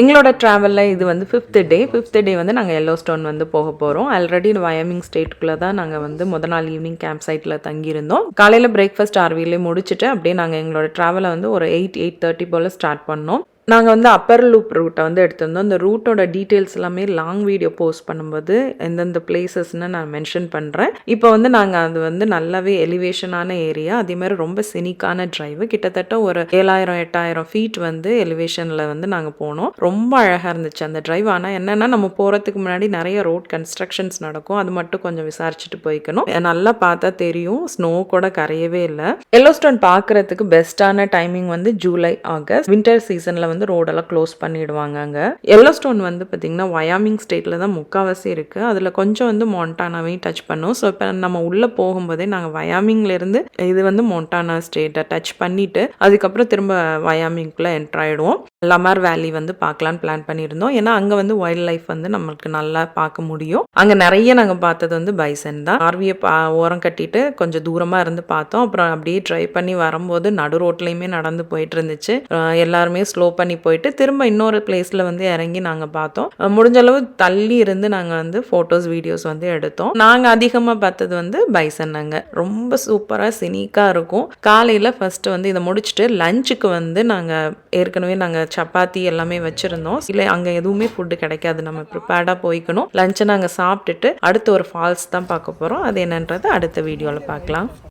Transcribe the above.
எங்களோட ட்ராவலில் இது வந்து ஃபிஃப்த் டே வந்து நாங்கள் எல்லோஸ்டோன் வந்து போக போகிறோம். ஆல்ரெடி வயமிங் ஸ்டேட்டுக்குள்ளே தான் நாங்கள் வந்து முதல் நாள் ஈவினிங் கேம்ப் சைட்டில் தங்கியிருந்தோம். காலையில் பிரேக்ஃபாஸ்ட் ஆர்விலே முடிச்சுட்டு அப்படியே நாங்கள் எங்களோட ட்ராவலை வந்து ஒரு 8:30 போல் ஸ்டார்ட் பண்ணோம். நாங்கள் வந்து அப்பர் லூப் ரூட்டை வந்து எடுத்திருந்தோம். இந்த ரூட்டோட டீட்டெயில்ஸ் எல்லாமே லாங் வீடியோ போஸ்ட் பண்ணும்போது எந்தெந்த பிளேசஸ்ன்னு நான் மென்ஷன் பண்ணுறேன். இப்போ வந்து நாங்கள் அது வந்து நல்லாவே எலிவேஷனான ஏரியா, அதேமாதிரி ரொம்ப சினிக்கான ட்ரைவு. கிட்டத்தட்ட ஒரு 7,000-8,000 ஃபீட் வந்து எலிவேஷனில் வந்து நாங்கள் போனோம். ரொம்ப அழகாக இருந்துச்சு அந்த ட்ரைவ். ஆனால் என்னென்னா நம்ம போகிறதுக்கு முன்னாடி நிறைய ரோட் கன்ஸ்ட்ரக்ஷன்ஸ் நடக்கும், அது மட்டும் கொஞ்சம் விசாரிச்சுட்டு போய்க்கணும். நல்லா பார்த்தா தெரியும், ஸ்னோ கூட கரையவே இல்லை. எல்லோஸ்டோன் பார்க்குறதுக்கு பெஸ்ட்டான டைமிங் வந்து ஜூலை, ஆகஸ்ட். வின்டர் சீசனில் வந்து ரோடெல்லாம் க்ளோஸ் பண்ணிடுவாங்க. அங்கே எல்லோஸ்டோன் வந்து பார்த்திங்கன்னா வயாமிங் ஸ்டேட்டில் தான் முக்கால்வாசி இருக்குது. அதில் கொஞ்சம் வந்து மொண்டானாவையும் டச் பண்ணும். ஸோ இப்போ நம்ம உள்ளே போகும்போதே நாங்கள் வயாமிங்லேருந்து இது வந்து மொண்டானா ஸ்டேட்டை டச் பண்ணிவிட்டு அதுக்கப்புறம் திரும்ப வயாமிங்குள்ளே என்ட்ரு ஆகிடுவோம். லமார் வேலி வந்து பார்க்கலான்னு பிளான் பண்ணியிருந்தோம். ஏன்னா அங்கே வந்து வைல்ட் லைஃப் வந்து நம்மளுக்கு நல்லா பார்க்க முடியும். அங்கே நிறைய நாங்கள் பார்த்தது வந்து பைசன் தான். ஆர்வியை ஓரம் கட்டிட்டு கொஞ்சம் தூரமாக இருந்து பார்த்தோம். அப்புறம் அப்படியே ட்ரை பண்ணி வரும்போது நடு ரோட்லேயுமே நடந்து போயிட்டு இருந்துச்சு. எல்லாருமே ஸ்லோ பண்ணி போயிட்டு திரும்ப இன்னொரு பிளேஸில் வந்து இறங்கி நாங்கள் பார்த்தோம். முடிஞ்ச அளவு தள்ளி இருந்து நாங்கள் வந்து ஃபோட்டோஸ் வீடியோஸ் வந்து எடுத்தோம். நாங்கள் அதிகமாக பார்த்தது வந்து பைசன். அங்கே ரொம்ப சூப்பராக சினிக்காக இருக்கும். காலையில் ஃபஸ்ட்டு வந்து இதை முடிச்சுட்டு லஞ்சுக்கு வந்து நாங்கள் ஏற்கனவே நாங்கள் சப்பாத்தி எல்லாமே வச்சுருந்தோம். இல்லை அங்கே எதுவுமே ஃபுட்டு கிடைக்காது, நம்ம ப்ரிப்பேர்டாக போய்க்கணும். லஞ்சை நாங்கள் சாப்பிட்டுட்டு அடுத்து ஒரு ஃபால்ஸ் தான் பார்க்க போகிறோம். அது என்னன்றது அடுத்த வீடியோவில் பார்க்கலாம்.